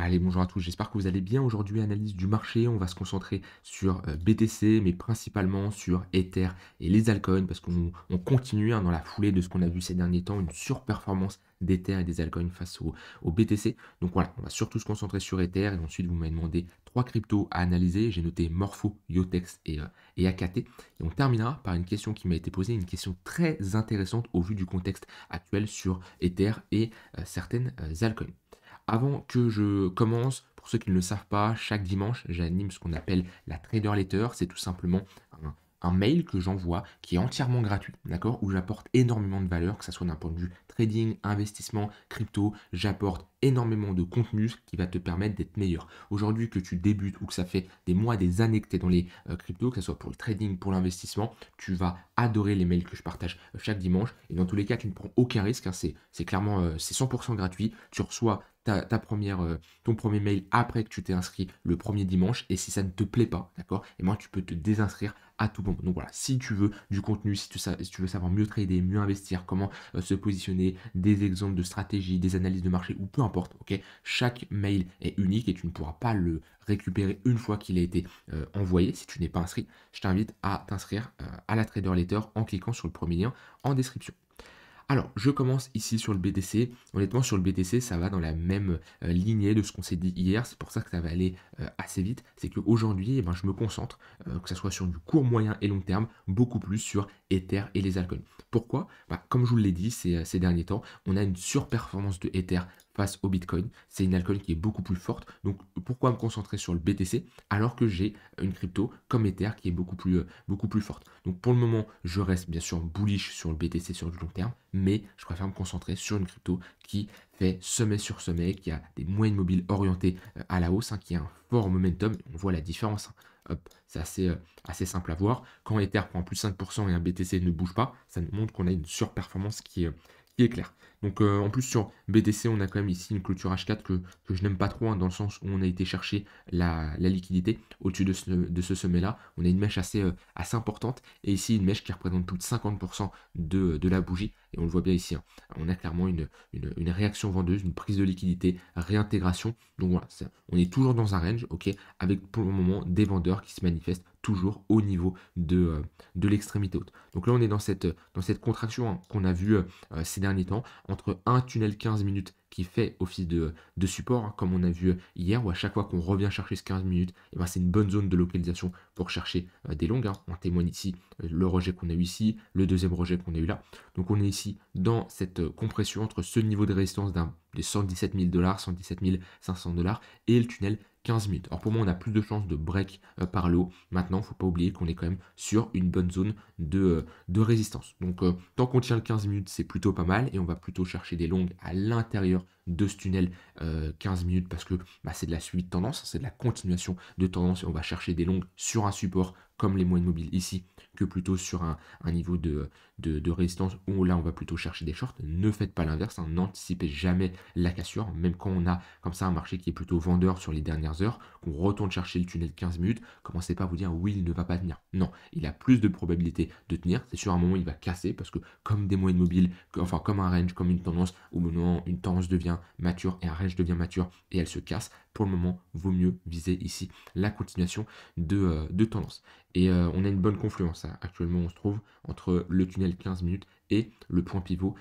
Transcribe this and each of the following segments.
Allez, bonjour à tous, j'espère que vous allez bien. Aujourd'hui, analyse du marché, on va se concentrer sur BTC, mais principalement sur Ether et les altcoins, parce qu'on continue dans la foulée de ce qu'on a vu ces derniers temps, une surperformance d'Ether et des altcoins face au BTC. Donc voilà, on va surtout se concentrer sur Ether, et ensuite vous m'avez demandé trois cryptos à analyser. J'ai noté Morpho, Yotex et AKT. Et on terminera par une question qui m'a été posée, une question très intéressante au vu du contexte actuel sur Ether et certaines altcoins. Avant que je commence, pour ceux qui ne le savent pas, chaque dimanche, j'anime ce qu'on appelle la Trader Letter. C'est tout simplement un mail que j'envoie qui est entièrement gratuit, d'accord, où j'apporte énormément de valeur, que ce soit d'un point de vue trading, investissement, crypto. J'apporte énormément de contenu qui va te permettre d'être meilleur. Aujourd'hui, que tu débutes ou que ça fait des mois, des années que tu es dans les cryptos, que ce soit pour le trading, pour l'investissement, tu vas adorer les mails que je partage chaque dimanche. Et dans tous les cas, tu ne prends aucun risque, hein, c'est clairement, c'est 100% gratuit. Tu reçois ton premier mail après que tu t'es inscrit le premier dimanche. Et si ça ne te plaît pas, d'accord, et moi tu peux te désinscrire à tout moment. Donc voilà, si tu veux du contenu, si tu veux savoir mieux trader, mieux investir, comment se positionner, des exemples de stratégie, des analyses de marché ou peu importe, ok, chaque mail est unique et tu ne pourras pas le récupérer une fois qu'il a été envoyé. Si tu n'es pas inscrit, je t'invite à t'inscrire à la Trader Letter en cliquant sur le premier lien en description. Alors, je commence ici sur le BTC. Honnêtement, sur le BTC, ça va dans la même lignée de ce qu'on s'est dit hier. C'est pour ça que ça va aller assez vite. C'est qu'aujourd'hui, eh ben, je me concentre, que ce soit sur du court, moyen et long terme, beaucoup plus sur Ether et les altcoins. Pourquoi? Bah, comme je vous l'ai dit ces derniers temps, on a une surperformance de Ether face au Bitcoin. C'est une altcoin qui est beaucoup plus forte. Donc, pourquoi me concentrer sur le BTC alors que j'ai une crypto comme Ether qui est beaucoup plus forte? Donc, pour le moment, je reste bien sûr bullish sur le BTC sur du long terme, mais je préfère me concentrer sur une crypto qui fait sommet sur sommet, qui a des moyennes mobiles orientées à la hausse, hein, qui a un fort momentum. On voit la différence, hein. Hop, c'est assez simple à voir. Quand Ether prend plus 5% et un BTC ne bouge pas, ça nous montre qu'on a une surperformance qui est claire. Donc en plus sur BTC, on a quand même ici une clôture H4 que je n'aime pas trop, hein, dans le sens où on a été chercher la liquidité au-dessus de ce sommet-là. On a une mèche assez importante et ici une mèche qui représente plus de 50% de la bougie. Et on le voit bien ici, hein. On a clairement une réaction vendeuse, une prise de liquidité, réintégration. Donc voilà, on est toujours dans un range, ok, avec pour le moment des vendeurs qui se manifestent toujours au niveau de l'extrémité haute. Donc là, on est dans cette contraction, hein, qu'on a vue ces derniers temps, entre un tunnel 15 minutes qui fait office de support, hein, comme on a vu hier, où à chaque fois qu'on revient chercher ce 15 minutes, et ben c'est une bonne zone de localisation pour chercher des longues, hein. On témoigne ici le rejet qu'on a eu ici, le deuxième rejet qu'on a eu là. Donc on est ici dans cette compression entre ce niveau de résistance des 117 000 $, 117 500 $ et le tunnel 15 minutes. Alors pour moi, on a plus de chances de break par le haut. Maintenant, il ne faut pas oublier qu'on est quand même sur une bonne zone de résistance. Donc tant qu'on tient le 15 minutes, c'est plutôt pas mal et on va plutôt chercher des longues à l'intérieur de ce tunnel 15 minutes parce que bah, c'est de la suite de tendance, c'est de la continuation de tendance et on va chercher des longues sur un support comme les moyennes mobiles ici que plutôt sur un niveau de résistance où là on va plutôt chercher des shorts. Ne faites pas l'inverse, hein, n'anticipez jamais la cassure, même quand on a comme ça un marché qui est plutôt vendeur sur les dernières heures, qu'on retourne chercher le tunnel 15 minutes, commencez pas à vous dire oui il ne va pas tenir. Non, il a plus de probabilité de tenir, c'est sûr à un moment il va casser parce que comme des moyennes mobiles, enfin comme un range, comme une tendance, au moment une tendance devient mature et un range devient mature et elle se casse, pour le moment vaut mieux viser ici la continuation de tendance. Et on a une bonne confluence, hein. Actuellement, on se trouve entre le tunnel 15 minutes et le point pivot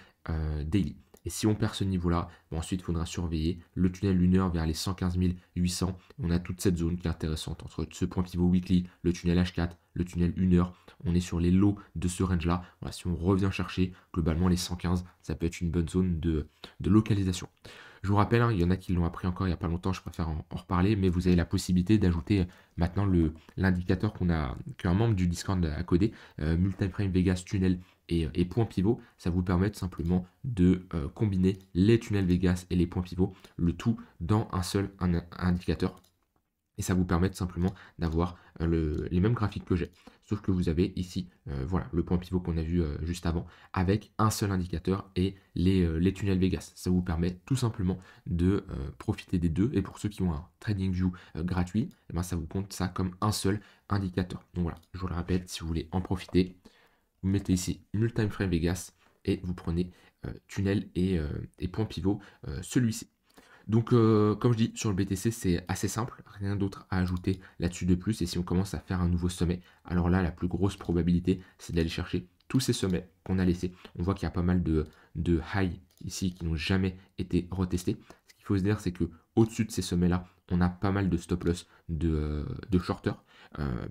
daily. Et si on perd ce niveau-là, bon, ensuite il faudra surveiller le tunnel 1 heure vers les 115 800. On a toute cette zone qui est intéressante entre ce point pivot weekly, le tunnel H4, le tunnel 1 heure. On est sur les lows de ce range-là. Voilà, si on revient chercher globalement les 115, ça peut être une bonne zone de localisation. Je vous rappelle, hein, il y en a qui l'ont appris encore il n'y a pas longtemps, je préfère en reparler, mais vous avez la possibilité d'ajouter maintenant l'indicateur qu'un membre du Discord a codé, Multiframe Vegas Tunnel et point pivot. Ça vous permet tout simplement de combiner les tunnels Vegas et les points pivots, le tout dans un seul indicateur. Et ça vous permet tout simplement d'avoir les mêmes graphiques que j'ai. Sauf que vous avez ici, voilà, le point pivot qu'on a vu juste avant, avec un seul indicateur et les tunnels Vegas. Ça vous permet tout simplement de profiter des deux. Et pour ceux qui ont un TradingView gratuit, eh ben, ça vous compte ça comme un seul indicateur. Donc voilà, je vous le répète, si vous voulez en profiter, vous mettez ici Multiframe Vegas et vous prenez tunnel et point pivot celui-ci. Donc, comme je dis, sur le BTC, c'est assez simple, rien d'autre à ajouter là-dessus de plus. Et si on commence à faire un nouveau sommet, alors là, la plus grosse probabilité, c'est d'aller chercher tous ces sommets qu'on a laissés. On voit qu'il y a pas mal de high ici qui n'ont jamais été retestés. Ce qu'il faut se dire, c'est que au-dessus de ces sommets-là, on a pas mal de stop loss de shorters.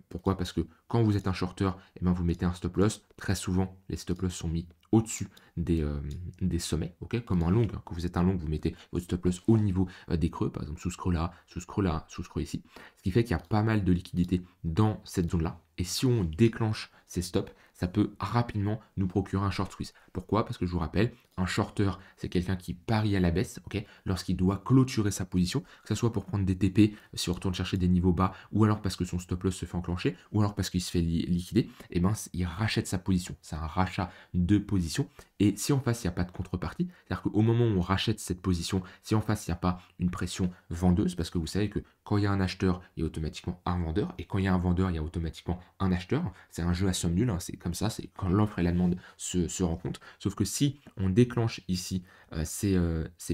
Pourquoi? Parce que quand vous êtes un shorter, eh ben, vous mettez un stop loss. Très souvent, les stop loss sont mis au-dessus des, euh, des sommets, ok, comme un long, hein. Quand vous êtes un long, vous mettez votre stop loss au niveau des creux, par exemple sous ce creux là, sous ce creux là, sous ce creux ici. Ce qui fait qu'il y a pas mal de liquidité dans cette zone-là. Et si on déclenche ces stops, ça peut rapidement nous procurer un short squeeze. Pourquoi? Parce que je vous rappelle, un shorter, c'est quelqu'un qui parie à la baisse, ok, lorsqu'il doit clôturer sa position, que ce soit pour prendre des TP, si on retourne chercher des niveaux bas, ou alors parce que son stop loss se fait enclencher, ou alors parce qu'il se fait liquider, et ben il rachète sa position. C'est un rachat de position. Et si en face, il n'y a pas de contrepartie, c'est-à-dire qu'au moment où on rachète cette position, si en face, il n'y a pas une pression vendeuse, parce que vous savez que quand il y a un acheteur, il y a automatiquement un vendeur, et quand il y a un vendeur, il y a automatiquement un acheteur. C'est un jeu à somme nulle, hein, c'est comme ça, c'est quand l'offre et la demande se rencontrent. Sauf que si on déclenche ici ces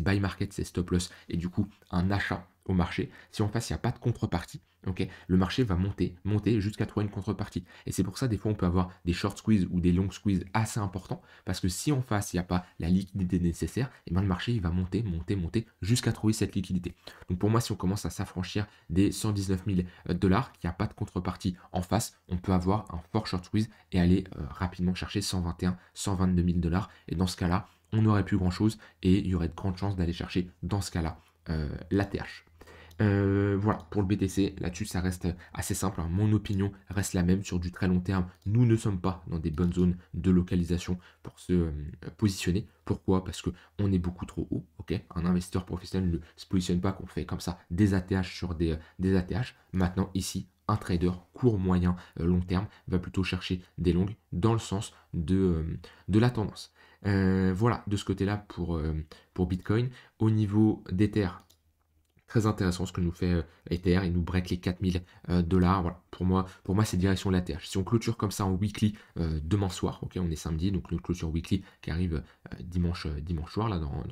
buy market, ces stop loss, et du coup un achat au marché, si en face, il n'y a pas de contrepartie, ok, le marché va monter, monter jusqu'à trouver une contrepartie. Et c'est pour ça, des fois, on peut avoir des short squeeze ou des long squeeze assez importants, parce que si en face, il n'y a pas la liquidité nécessaire, et ben le marché, il va monter, monter, monter, jusqu'à trouver cette liquidité. Donc pour moi, si on commence à s'affranchir des 119 000 dollars, qu'il n'y a pas de contrepartie en face, on peut avoir un fort short squeeze et aller rapidement chercher 121, 122 000 dollars. Et dans ce cas-là, on n'aurait plus grand-chose et il y aurait de grandes chances d'aller chercher, dans ce cas-là, l'ATH. Voilà, pour le BTC, là-dessus, ça reste assez simple, hein. Mon opinion reste la même sur du très long terme. Nous ne sommes pas dans des bonnes zones de localisation pour se positionner. Pourquoi? Parce que on est beaucoup trop haut. Ok, un investisseur professionnel ne se positionne pas qu'on fait comme ça des ATH sur des ATH. Maintenant, ici, un trader court, moyen, long terme va plutôt chercher des longues dans le sens de la tendance. Voilà, de ce côté-là pour Bitcoin. Au niveau d'Ether, très intéressant ce que nous fait Ether, il nous break les 4000 dollars. Voilà. Pour moi c'est direction la TH. Si on clôture comme ça en weekly demain soir, ok, on est samedi, donc une clôture weekly qui arrive dimanche soir, là, dans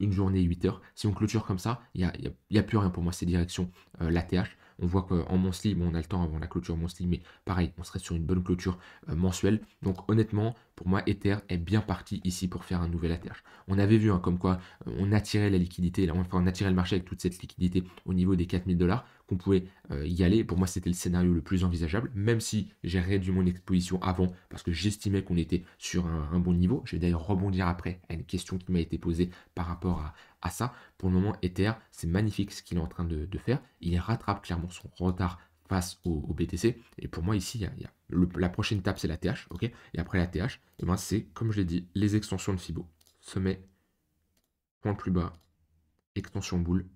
une journée 8 heures. Si on clôture comme ça, il y a plus rien pour moi, c'est direction la TH. On voit qu'en monthly, bon, on a le temps avant la clôture monthly, mais pareil, on serait sur une bonne clôture mensuelle. Donc honnêtement, pour moi, Ether est bien parti ici pour faire un nouvel ATH. On avait vu, hein, comme quoi on attirait la liquidité, là, enfin, on attirait le marché avec toute cette liquidité au niveau des 4000 dollars, qu'on pouvait y aller. Pour moi, c'était le scénario le plus envisageable, même si j'ai réduit mon exposition avant parce que j'estimais qu'on était sur un bon niveau. Je vais d'ailleurs rebondir après à une question qui m'a été posée par rapport à ça. Pour le moment, Ether, c'est magnifique ce qu'il est en train de faire. Il rattrape clairement son retard face au BTC. Et pour moi, ici, la prochaine étape, c'est la TH. Ok, et après la TH, et ben, c'est, comme je l'ai dit, les extensions de Fibo. Sommet, point le plus bas, extension boule,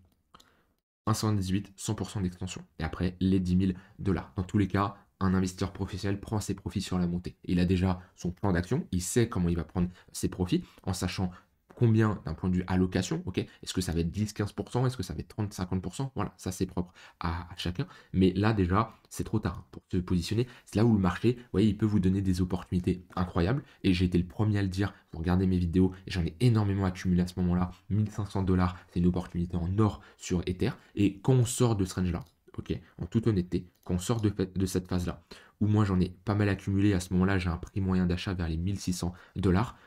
1,78, 100% d'extension. Et après, les 10 000 dollars. Dans tous les cas, un investisseur professionnel prend ses profits sur la montée. Il a déjà son plan d'action, il sait comment il va prendre ses profits, en sachant combien d'un point de vue allocation, ok? Est-ce que ça va être 10-15%? Est-ce que ça va être 30-50%? Voilà, ça c'est propre à chacun. Mais là déjà, c'est trop tard pour se positionner. C'est là où le marché, vous voyez, il peut vous donner des opportunités incroyables. Et j'ai été le premier à le dire, vous regardez mes vidéos, et j'en ai énormément accumulé à ce moment-là. 1500 dollars, c'est une opportunité en or sur Ether. Et quand on sort de ce range-là, ok, en toute honnêteté, quand on sort de cette phase-là, où moi j'en ai pas mal accumulé, à ce moment-là, j'ai un prix moyen d'achat vers les 1600 dollars.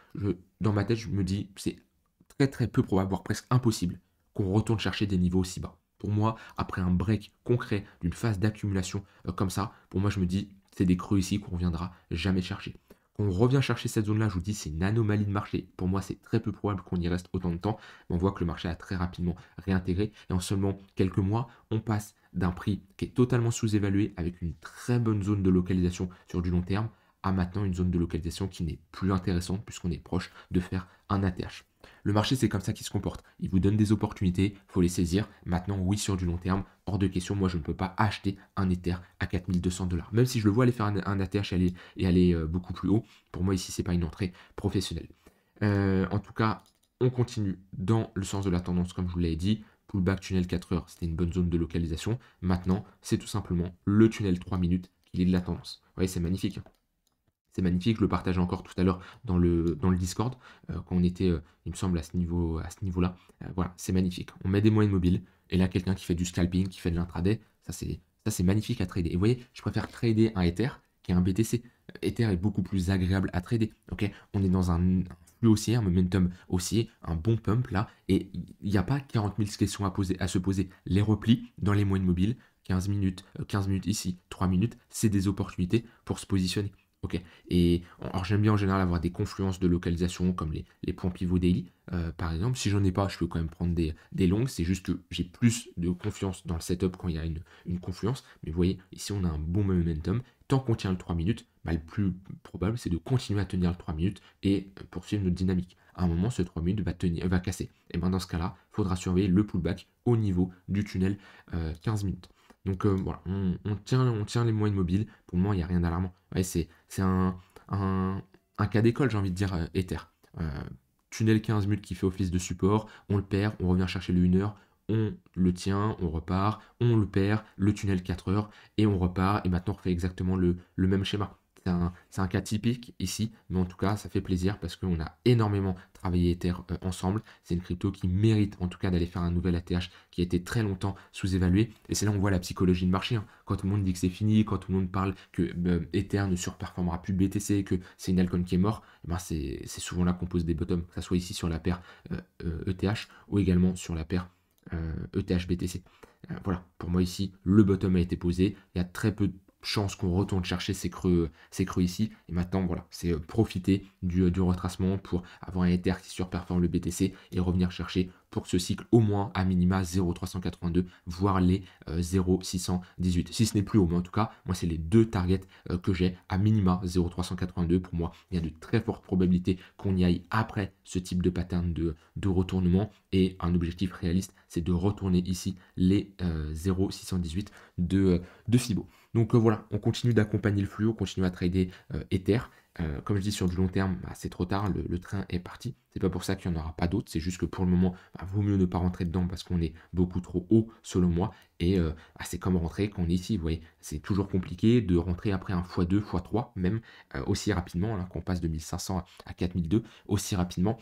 Dans ma tête, je me dis, c'est très très peu probable, voire presque impossible, qu'on retourne chercher des niveaux aussi bas. Pour moi, après un break concret d'une phase d'accumulation comme ça, pour moi, je me dis, c'est des creux ici qu'on ne reviendra jamais chercher. Quand on revient chercher cette zone-là, je vous dis, c'est une anomalie de marché. Pour moi, c'est très peu probable qu'on y reste autant de temps. Mais on voit que le marché a très rapidement réintégré. Et en seulement quelques mois, on passe d'un prix qui est totalement sous-évalué, avec une très bonne zone de localisation sur du long terme, à maintenant une zone de localisation qui n'est plus intéressante puisqu'on est proche de faire un ATH. Le marché, c'est comme ça qu'il se comporte. Il vous donne des opportunités, il faut les saisir. Maintenant, oui, sur du long terme, hors de question, moi, je ne peux pas acheter un Ether à 4200 dollars. Même si je le vois aller faire un ATH et aller beaucoup plus haut, pour moi, ici, c'est pas une entrée professionnelle. En tout cas, on continue dans le sens de la tendance, comme je vous l'avais dit. Pullback tunnel 4 heures, c'était une bonne zone de localisation. Maintenant, c'est tout simplement le tunnel 3 minutes qui est de la tendance. Vous voyez, c'est magnifique, hein. c'est magnifique. Je le partageais encore tout à l'heure dans le Discord, quand on était, il me semble, à ce niveau-là. Voilà, c'est magnifique. On met des moyennes mobiles, et là, quelqu'un qui fait du scalping, qui fait de l'intraday, ça c'est magnifique à trader. Et vous voyez, je préfère trader un Ether qu'un BTC. Ether est beaucoup plus agréable à trader. Ok, on est dans un flux haussier, un momentum haussier, un bon pump là, et il n'y a pas 40 000 questions à se poser. Les replis dans les moyennes mobiles, 15 minutes ici, 3 minutes, c'est des opportunités pour se positionner. Ok. Et alors j'aime bien en général avoir des confluences de localisation comme les points pivots daily, par exemple. Si j'en ai pas, je peux quand même prendre des longues. C'est juste que j'ai plus de confiance dans le setup quand il y a une confluence. Mais vous voyez, ici on a un bon momentum. Tant qu'on tient le 3 minutes, bah, le plus probable c'est de continuer à tenir le 3 minutes et poursuivre notre dynamique. À un moment, ce 3 minutes va casser. Et bien dans ce cas-là, il faudra surveiller le pullback au niveau du tunnel 15 minutes. Donc voilà, on tient les moyennes mobiles. Pour le moment, il n'y a rien d'alarmant. Ouais, c'est un cas d'école, j'ai envie de dire, Ether. Euh, Tunnel 15 minutes qui fait office de support, on le perd, on revient chercher le 1 heure, on le tient, on repart, on le perd, le tunnel 4 heures, et on repart, et maintenant on refait exactement le même schéma. C'est un cas typique ici, mais en tout cas, ça fait plaisir parce qu'on a énormément travaillé Ether ensemble. C'est une crypto qui mérite en tout cas d'aller faire un nouvel ATH qui a été très longtemps sous-évalué. Et c'est là où on voit la psychologie de marché, hein. Quand tout le monde dit que c'est fini, quand tout le monde parle que Ether ne surperformera plus BTC, que c'est une altcoin qui est mort, eh ben c'est souvent là qu'on pose des bottoms, que ce soit ici sur la paire ETH ou également sur la paire ETH BTC. Voilà, pour moi ici, le bottom a été posé. Il y a très peu de chance qu'on retourne chercher ces creux ici. Et maintenant, voilà, c'est profiter du retracement pour avoir un Ether qui surperforme le BTC et revenir chercher pour ce cycle au moins à minima 0,382, voire les 0,618. Si ce n'est plus haut, mais en tout cas, moi, c'est les deux targets que j'ai à minima 0,382. Pour moi, il y a de très fortes probabilités qu'on y aille après ce type de pattern de retournement. Et un objectif réaliste, c'est de retourner ici les 0,618 de Fibo. Donc voilà, on continue d'accompagner le flux, on continue à trader Ether. Comme je dis, sur du long terme, bah, c'est trop tard, le train est parti. C'est pas pour ça qu'il n'y en aura pas d'autres, c'est juste que pour le moment, bah, vaut mieux ne pas rentrer dedans parce qu'on est beaucoup trop haut, selon moi. Et bah, c'est comme rentrer quand on est ici, vous voyez, c'est toujours compliqué de rentrer après un x2, x3, même aussi rapidement, alors qu'on passe de 1500 à 4002, aussi rapidement.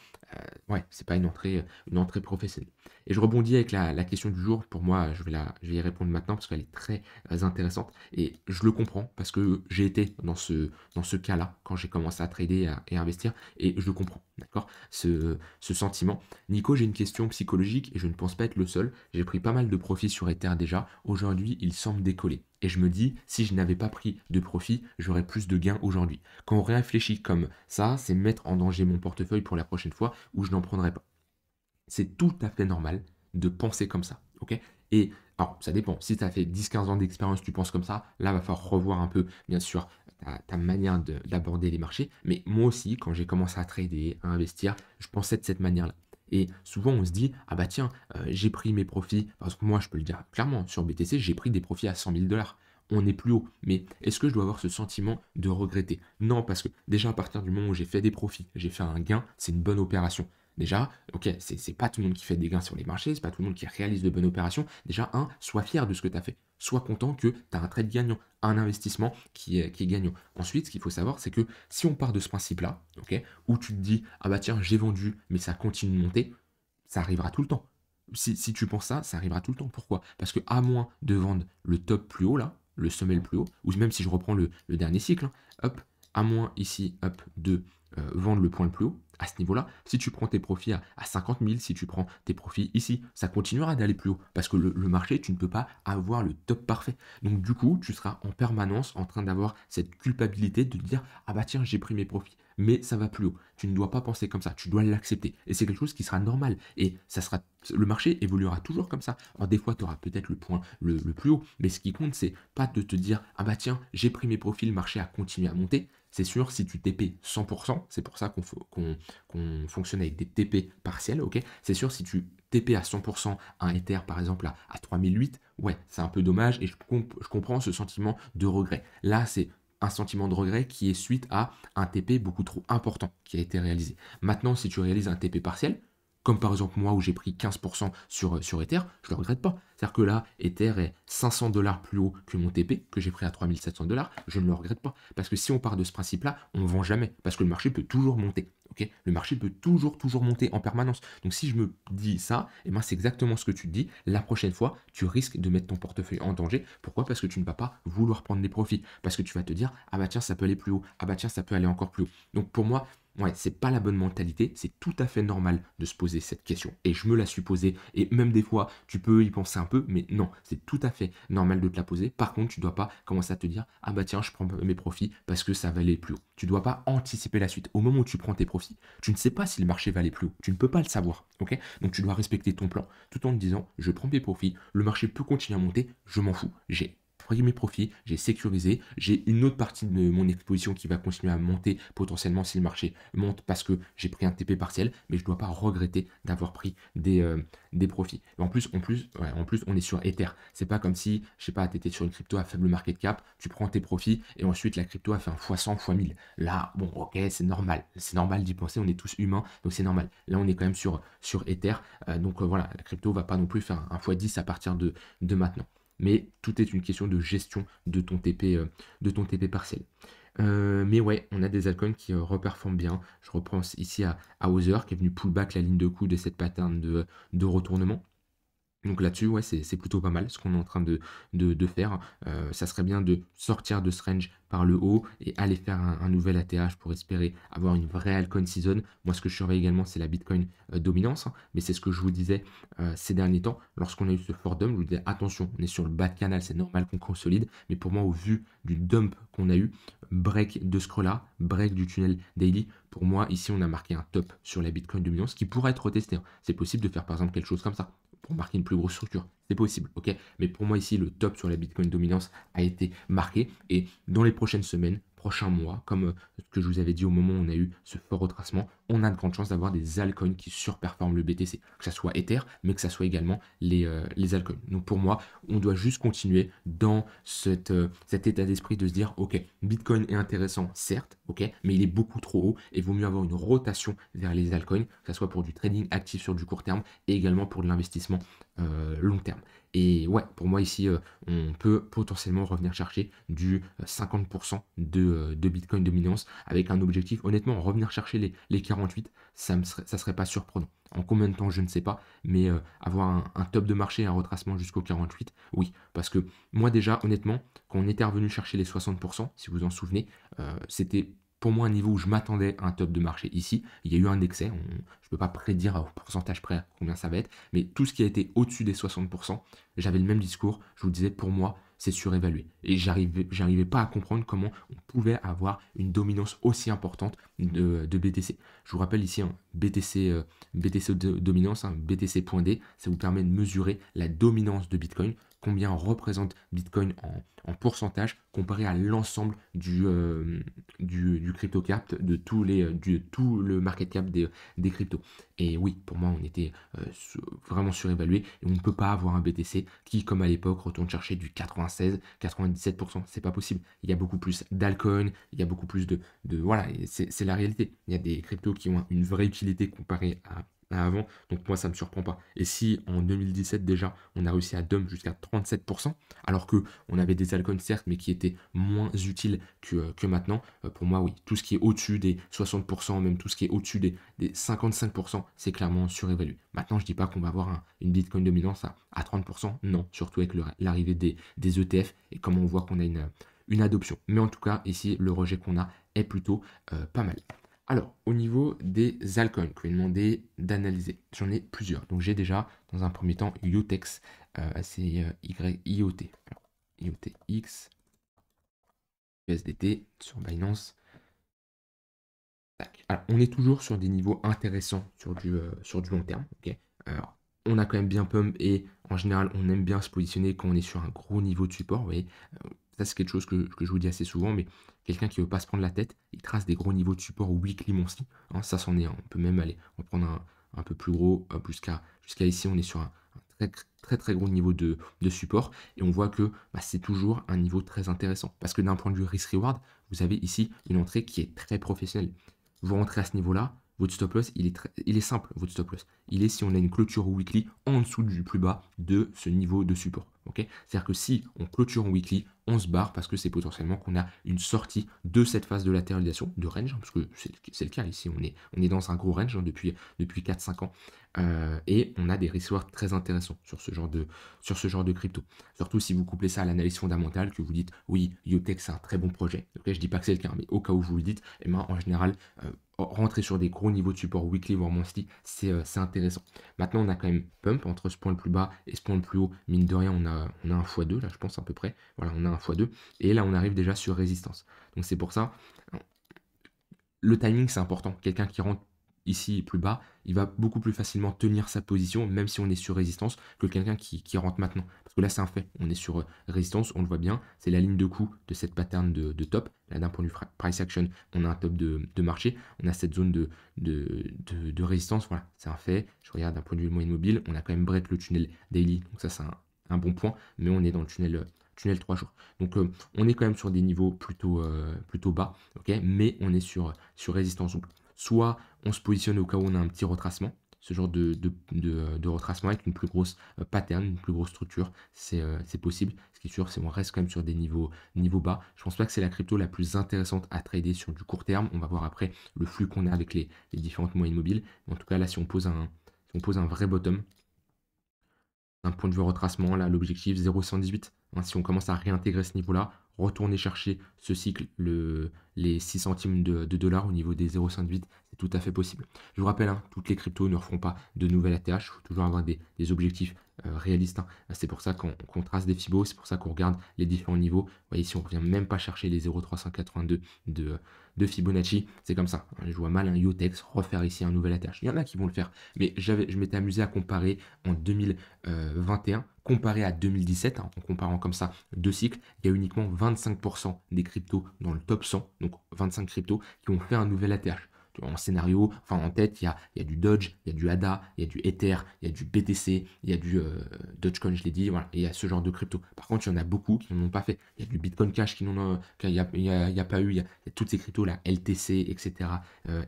Ouais, c'est pas une entrée professionnelle. Et je rebondis avec la question du jour. Pour moi, je vais y répondre maintenant parce qu'elle est très intéressante. Et je le comprends parce que j'ai été dans ce cas-là quand j'ai commencé à trader et à investir. Et je le comprends, d'accord, ce sentiment. Nico, j'ai une question psychologique et je ne pense pas être le seul. J'ai pris pas mal de profits sur Ether déjà. Aujourd'hui, il semble décoller. Et je me dis, si je n'avais pas pris de profit, j'aurais plus de gains aujourd'hui. Quand on réfléchit comme ça, c'est mettre en danger mon portefeuille pour la prochaine fois où je n'en prendrai pas. C'est tout à fait normal de penser comme ça, ok? Et alors, ça dépend. Si tu as fait 10-15 ans d'expérience, tu penses comme ça, là, va falloir revoir un peu, bien sûr, ta manière d'aborder les marchés. Mais moi aussi, quand j'ai commencé à trader, à investir, je pensais de cette manière-là. Et souvent, on se dit, ah bah tiens, j'ai pris mes profits, parce que moi, je peux le dire clairement, sur BTC, j'ai pris des profits à 100 000 $. On est plus haut. Mais est-ce que je dois avoir ce sentiment de regretter? Non, parce que déjà, à partir du moment où j'ai fait des profits, j'ai fait un gain, c'est une bonne opération. Déjà, ok, c'est pas tout le monde qui fait des gains sur les marchés, c'est pas tout le monde qui réalise de bonnes opérations. Déjà, sois fier de ce que tu as fait. Sois content que tu as un trade gagnant, un investissement qui est gagnant. Ensuite, ce qu'il faut savoir, c'est que si on part de ce principe-là, ok, où tu te dis, ah bah tiens, j'ai vendu, mais ça continue de monter, ça arrivera tout le temps. Si tu penses ça, ça arrivera tout le temps. Pourquoi? Parce que à moins de vendre le top plus haut, là, le sommet le plus haut, ou même si je reprends le dernier cycle, hein, hop, à moins ici, hop, de vendre le point le plus haut, à ce niveau-là, si tu prends tes profits à 50 000, si tu prends tes profits ici, ça continuera d'aller plus haut. Parce que le marché, tu ne peux pas avoir le top parfait. Donc du coup, tu seras en permanence en train d'avoir cette culpabilité de te dire, ah bah tiens, j'ai pris mes profits, mais ça va plus haut. Tu ne dois pas penser comme ça, tu dois l'accepter. Et c'est quelque chose qui sera normal. Et le marché évoluera toujours comme ça. Alors des fois, tu auras peut-être le point le plus haut, mais ce qui compte, c'est pas de te dire, ah bah tiens, j'ai pris mes profits, le marché a continué à monter. C'est sûr, si tu TP 100%, c'est pour ça qu'on fonctionne avec des TP partiels, ok? C'est sûr, si tu TP à 100% un Ether, par exemple, à 3008, ouais, c'est un peu dommage et je comprends ce sentiment de regret. Là, c'est un sentiment de regret qui est suite à un TP beaucoup trop important qui a été réalisé. Maintenant, si tu réalises un TP partiel, comme par exemple moi où j'ai pris 15% sur Ether, je le regrette pas. C'est-à-dire que là, Ether est 500 dollars plus haut que mon TP, que j'ai pris à 3700 dollars, je ne le regrette pas. Parce que si on part de ce principe-là, on ne vend jamais. Parce que le marché peut toujours monter. Ok, le marché peut toujours monter en permanence. Donc si je me dis ça, eh ben, c'est exactement ce que tu te dis. La prochaine fois, tu risques de mettre ton portefeuille en danger. Pourquoi? Parce que tu ne vas pas vouloir prendre des profits. Parce que tu vas te dire, ah bah tiens, ça peut aller plus haut. Ah bah tiens, ça peut aller encore plus haut. Donc pour moi, ouais, c'est pas la bonne mentalité, c'est tout à fait normal de se poser cette question. Et je me la suis posée, et même des fois, tu peux y penser un peu, mais non, c'est tout à fait normal de te la poser. Par contre, tu dois pas commencer à te dire, ah bah tiens, je prends mes profits parce que ça va aller plus haut. Tu dois pas anticiper la suite. Au moment où tu prends tes profits, tu ne sais pas si le marché va aller plus haut. Tu ne peux pas le savoir, ok? Donc tu dois respecter ton plan, tout en te disant, je prends mes profits, le marché peut continuer à monter, je m'en fous. J'ai pris mes profits, j'ai sécurisé, j'ai une autre partie de mon exposition qui va continuer à monter potentiellement si le marché monte parce que j'ai pris un TP partiel, mais je ne dois pas regretter d'avoir pris des profits. Et en plus, on est sur Ether. C'est pas comme si, je sais pas, tu étais sur une crypto à faible market cap, tu prends tes profits et ensuite la crypto a fait un fois 100, fois 1000. Là, bon, ok, c'est normal. C'est normal d'y penser, on est tous humains, donc c'est normal. Là, on est quand même sur Ether. Donc voilà, la crypto va pas non plus faire un fois 10 à partir de maintenant. Mais tout est une question de gestion de ton TP partiel. Mais ouais, on a des altcoins qui reperforment bien. Je reprends ici à Other qui est venu pull back la ligne de coude de cette pattern de retournement. Donc là-dessus, ouais, c'est plutôt pas mal ce qu'on est en train de faire. Ça serait bien de sortir de ce range par le haut et aller faire un nouvel ATH pour espérer avoir une vraie altcoin season. Moi, ce que je surveille également, c'est la Bitcoin dominance, hein, mais c'est ce que je vous disais ces derniers temps. Lorsqu'on a eu ce fort dump, je vous disais attention, on est sur le bas de canal, c'est normal qu'on consolide, mais pour moi, au vu du dump qu'on a eu, break de ce creux-là, break du tunnel daily, pour moi, ici, on a marqué un top sur la Bitcoin dominance qui pourrait être retesté, hein. C'est possible de faire par exemple quelque chose comme ça pour marquer une plus grosse structure. C'est possible, ok? Mais pour moi ici, le top sur la Bitcoin dominance a été marqué. Et dans les prochaines semaines, prochains mois, comme ce que je vous avais dit au moment où on a eu ce fort retracement, on a de grandes chances d'avoir des altcoins qui surperforment le BTC. Que ce soit Ether, mais que ce soit également les altcoins. Donc pour moi, on doit juste continuer dans cet état d'esprit de se dire, ok, Bitcoin est intéressant, certes, ok, mais il est beaucoup trop haut et il vaut mieux avoir une rotation vers les altcoins, que ce soit pour du trading actif sur du court terme et également pour de l'investissement long terme. Et ouais, pour moi ici, on peut potentiellement revenir chercher du 50% de Bitcoin dominance avec un objectif. Honnêtement, revenir chercher les 48, ça serait pas surprenant. En combien de temps, je ne sais pas, mais avoir un top de marché, un retracement jusqu'au 48, oui. Parce que moi déjà, honnêtement, quand on était revenu chercher les 60%, si vous en souvenez, c'était pour moi un niveau où je m'attendais à un top de marché ici. Il y a eu un excès, je ne peux pas prédire au pourcentage près combien ça va être, mais tout ce qui a été au-dessus des 60%, j'avais le même discours, je vous disais pour moi c'est surévalué. Et j'arrivais pas à comprendre comment on pouvait avoir une dominance aussi importante de BTC. Je vous rappelle ici un BTC dominance, un BTC.D, ça vous permet de mesurer la dominance de Bitcoin, combien représente Bitcoin en pourcentage comparé à l'ensemble du crypto cap, de tout le market cap des cryptos. Et oui, pour moi, on était vraiment surévalué et on ne peut pas avoir un BTC qui, comme à l'époque, retourne chercher du 96, 97%. C'est pas possible. Il y a beaucoup plus d'altcoins, il y a beaucoup plus voilà, c'est la réalité. Il y a des cryptos qui ont une vraie utilité comparée à avant, donc moi ça ne me surprend pas. Et si en 2017 déjà on a réussi à dump jusqu'à 37%, alors que on avait des altcoins certes mais qui étaient moins utiles que maintenant, pour moi oui, tout ce qui est au-dessus des 60%, même tout ce qui est au-dessus des 55%, c'est clairement surévalué. Maintenant je dis pas qu'on va avoir une Bitcoin dominance à 30%, non, surtout avec l'arrivée des ETF et comme on voit qu'on a une adoption. Mais en tout cas ici le rejet qu'on a est plutôt pas mal. Alors, au niveau des altcoins que je vais demander d'analyser, j'en ai plusieurs. Donc, j'ai déjà, dans un premier temps, IOTEX, c'est YIOT. Alors, IOTX, USDT sur Binance. Tac. Alors, on est toujours sur des niveaux intéressants sur du long terme. Ok. Alors, on a quand même bien pump et en général, on aime bien se positionner quand on est sur un gros niveau de support. Vous voyez, ça, c'est quelque chose que je vous dis assez souvent, mais quelqu'un qui ne veut pas se prendre la tête, il trace des gros niveaux de support weekly, monthly. Hein, ça, c'en est un. On peut même aller en prendre un peu plus gros, jusqu'à ici, on est sur un très gros niveau de support. Et on voit que c'est toujours un niveau très intéressant. Parce que d'un point de vue risk-reward, vous avez ici une entrée qui est très professionnelle. Vous rentrez à ce niveau-là, votre stop loss, il est simple, votre stop loss. Il est si on a une clôture weekly en dessous du plus bas de ce niveau de support. Ok, c'est-à-dire que si on clôture en weekly, on se barre parce que c'est potentiellement qu'on a une sortie de cette phase de latéralisation, de range, hein, parce que c'est le cas ici, on est dans un gros range hein, depuis 4-5 ans, et on a des risques très intéressants sur ce genre de crypto. Surtout si vous couplez ça à l'analyse fondamentale, que vous dites, oui, Yotech c'est un très bon projet. Ok, je dis pas que c'est le cas, mais au cas où vous le dites, eh ben, en général, rentrer sur des gros niveaux de support weekly, voire monthly, c'est intéressant. Maintenant, on a quand même pump entre ce point le plus bas et ce point le plus haut. Mine de rien, on a un x2, là, je pense, à peu près. Voilà, on a un x2. Et là, on arrive déjà sur résistance. Donc, c'est pour ça, le timing, c'est important. Quelqu'un qui rentre ici plus bas, il va beaucoup plus facilement tenir sa position, même si on est sur résistance, que quelqu'un qui rentre maintenant. Parce que là, c'est un fait. On est sur résistance, on le voit bien. C'est la ligne de coup de cette pattern de top. Là, d'un point de vue price action, on a un top de marché. On a cette zone de résistance. Voilà, c'est un fait. Je regarde d'un point de vue moyen mobile, on a quand même break le tunnel daily. Donc ça, c'est un bon point. Mais on est dans le tunnel 3 jours. Donc on est quand même sur des niveaux plutôt bas, ok, mais on est sur résistance. Donc, soit on se positionne au cas où on a un petit retracement, ce genre de retracement avec une plus grosse pattern, une plus grosse structure, c'est possible. Ce qui est sûr, c'est qu'on reste quand même sur des niveaux bas. Je pense pas que c'est la crypto la plus intéressante à trader sur du court terme. On va voir après le flux qu'on a avec les différentes moyennes mobiles. Mais en tout cas, là, si on pose un vrai bottom, d'un point de vue retracement, là, l'objectif 0,118. Hein, si on commence à réintégrer ce niveau-là, retourner chercher ce cycle, les 6 centimes de dollars au niveau des 0,118, c'est tout à fait possible. Je vous rappelle, hein, toutes les cryptos ne refont pas de nouvelles ATH. Il faut toujours avoir des objectifs réalistes. Hein. C'est pour ça qu'on trace des Fibos, c'est pour ça qu'on regarde les différents niveaux. Vous voyez, si on ne revient même pas chercher les 0,382 de Fibonacci, c'est comme ça. Je vois mal un Yotex refaire ici un nouvel ATH. Il y en a qui vont le faire, mais je m'étais amusé à comparer en 2021 comparé à 2017, hein, en comparant comme ça deux cycles, il y a uniquement 25% des cryptos dans le top 100, donc 25 cryptos qui ont fait un nouvel ATH. En scénario, enfin en tête, il y a du Dodge, il y a du ADA, il y a du Ether, il y a du BTC, il y a du Dogecoin, je l'ai dit, voilà, et il y a ce genre de crypto. Par contre, il y en a beaucoup qui n'en ont pas fait. Il y a du Bitcoin Cash qui n'en a, il y a pas eu, il y a toutes ces cryptos là, LTC, etc.,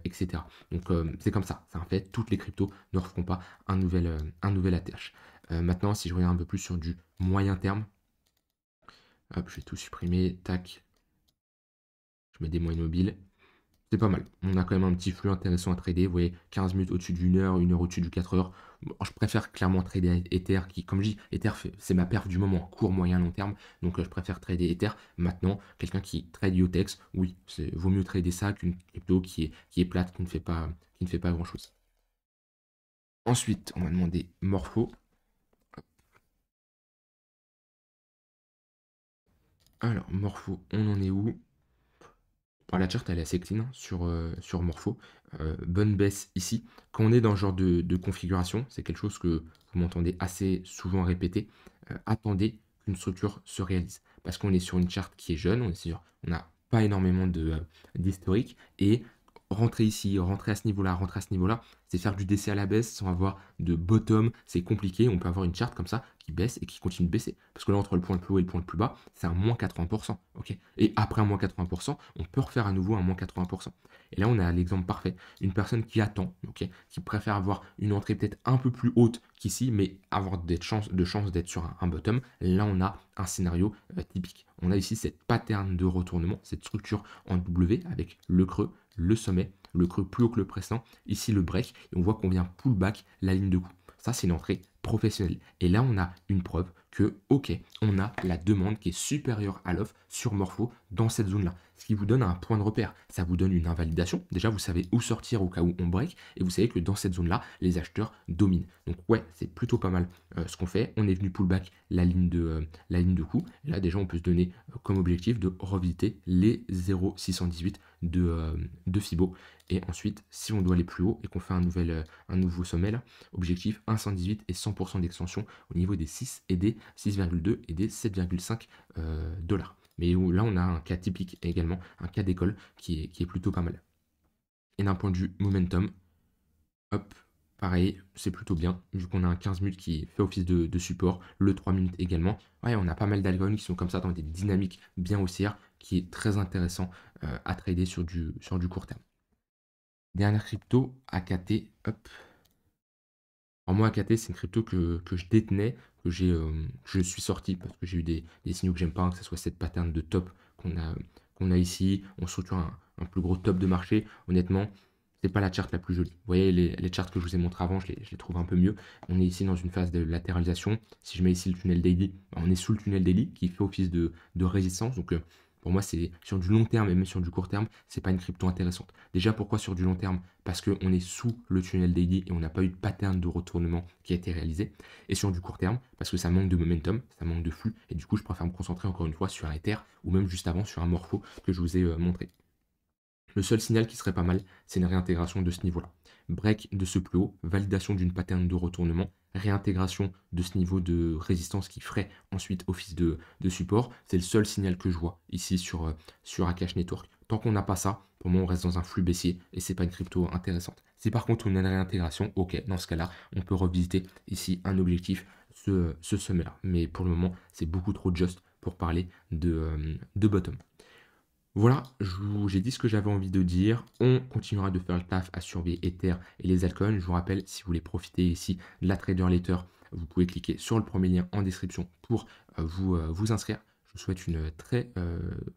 etc. Donc c'est comme ça, c'est un fait. Toutes les cryptos ne referont pas un nouvel ATH. Maintenant, si je regarde un peu plus sur du moyen terme, hop, je vais tout supprimer, tac, je mets des moyennes mobiles. C'est pas mal. On a quand même un petit flux intéressant à trader. Vous voyez, 15 minutes au-dessus d'une heure au-dessus du 4 heures. Bon, je préfère clairement trader Ether, qui, comme je dis, Ether, c'est ma perf du moment, court, moyen, long terme. Donc, je préfère trader Ether. Maintenant, quelqu'un qui trade Yotex, oui, vaut mieux trader ça qu'une crypto qui est plate, qui ne fait pas grand-chose. Ensuite, on m'a demandé Morpho. Alors, Morpho, on en est où? Alors, la chart elle est assez clean hein, sur Morpho. Bonne baisse ici. Quand on est dans ce genre de configuration, c'est quelque chose que vous m'entendez assez souvent répéter. Attendez qu'une structure se réalise. Parce qu'on est sur une charte qui est jeune, on n'a pas énormément d'historique. Et rentrer ici, rentrer à ce niveau-là, rentrer à ce niveau-là, c'est faire du DC à la baisse sans avoir de bottom. C'est compliqué. On peut avoir une charte comme ça qui baisse et qui continue de baisser. Parce que là, entre le point le plus haut et le point le plus bas, c'est un moins 80%. Ok, et après un moins 80%, on peut refaire à nouveau un moins 80%. Et là, on a l'exemple parfait. Une personne qui attend, ok, qui préfère avoir une entrée peut-être un peu plus haute qu'ici, mais avoir de chance d'être sur un bottom. Là, on a un scénario typique. On a ici cette pattern de retournement, cette structure en W avec le creux, le sommet, le creux plus haut que le précédent, ici le break, et on voit qu'on vient pull back la ligne de coup. Ça, c'est une entrée professionnelle. Et là, on a une preuve que, ok, on a la demande qui est supérieure à l'offre sur Morpho dans cette zone-là. Ce qui vous donne un point de repère. Ça vous donne une invalidation. Déjà, vous savez où sortir au cas où on break. Et vous savez que dans cette zone-là, les acheteurs dominent. Donc, ouais, c'est plutôt pas mal ce qu'on fait. On est venu pullback la ligne de coup. Et là, déjà, on peut se donner comme objectif de revisiter les 0,618 de Fibo. Et ensuite, si on doit aller plus haut et qu'on fait un nouveau sommet, là, objectif 118 et 100% d'extension au niveau des 6 et des 6,2 et des 7,5 dollars. Mais là, on a un cas typique également, un cas d'école qui est plutôt pas mal. Et d'un point de vue momentum, hop, pareil, c'est plutôt bien, vu qu'on a un 15 minutes qui fait office de support, le 3 minutes également. Ouais, on a pas mal d'algorithmes qui sont comme ça dans des dynamiques bien haussières, qui est très intéressant à trader sur du court terme. Dernière crypto, AKT, hop. Alors moi, AKT, c'est une crypto que je détenais, je suis sorti parce que j'ai eu des signaux que j'aime pas, hein, que ce soit cette pattern de top qu'on a ici. On structure un plus gros top de marché. Honnêtement, c'est pas la charte la plus jolie. Vous voyez, les charts que je vous ai montré avant, je les trouve un peu mieux. On est ici dans une phase de latéralisation. Si je mets ici le tunnel daily, on est sous le tunnel daily qui fait office de résistance. Donc, pour moi, c'est sur du long terme et même sur du court terme, c'est pas une crypto intéressante. Déjà, pourquoi sur du long terme? Parce qu'on est sous le tunnel daily et on n'a pas eu de pattern de retournement qui a été réalisé. Et sur du court terme, parce que ça manque de momentum, ça manque de flux. Et du coup, je préfère me concentrer encore une fois sur un Ether ou même juste avant sur un Morpho que je vous ai montré. Le seul signal qui serait pas mal, c'est une réintégration de ce niveau-là. Break de ce plus haut, validation d'une pattern de retournement, réintégration de ce niveau de résistance qui ferait ensuite office de support. C'est le seul signal que je vois ici sur Akash Network. Tant qu'on n'a pas ça, pour moi, on reste dans un flux baissier et c'est pas une crypto intéressante. Si par contre on a une réintégration, ok, dans ce cas-là, on peut revisiter ici un objectif, ce sommet-là. Mais pour le moment, c'est beaucoup trop juste pour parler de bottom. Voilà, j'ai dit ce que j'avais envie de dire. On continuera de faire le taf à surveiller Ether et les altcoins. Je vous rappelle, si vous voulez profiter ici de la Trader Letter, vous pouvez cliquer sur le premier lien en description pour vous inscrire. Je vous souhaite une très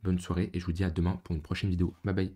bonne soirée et je vous dis à demain pour une prochaine vidéo. Bye bye.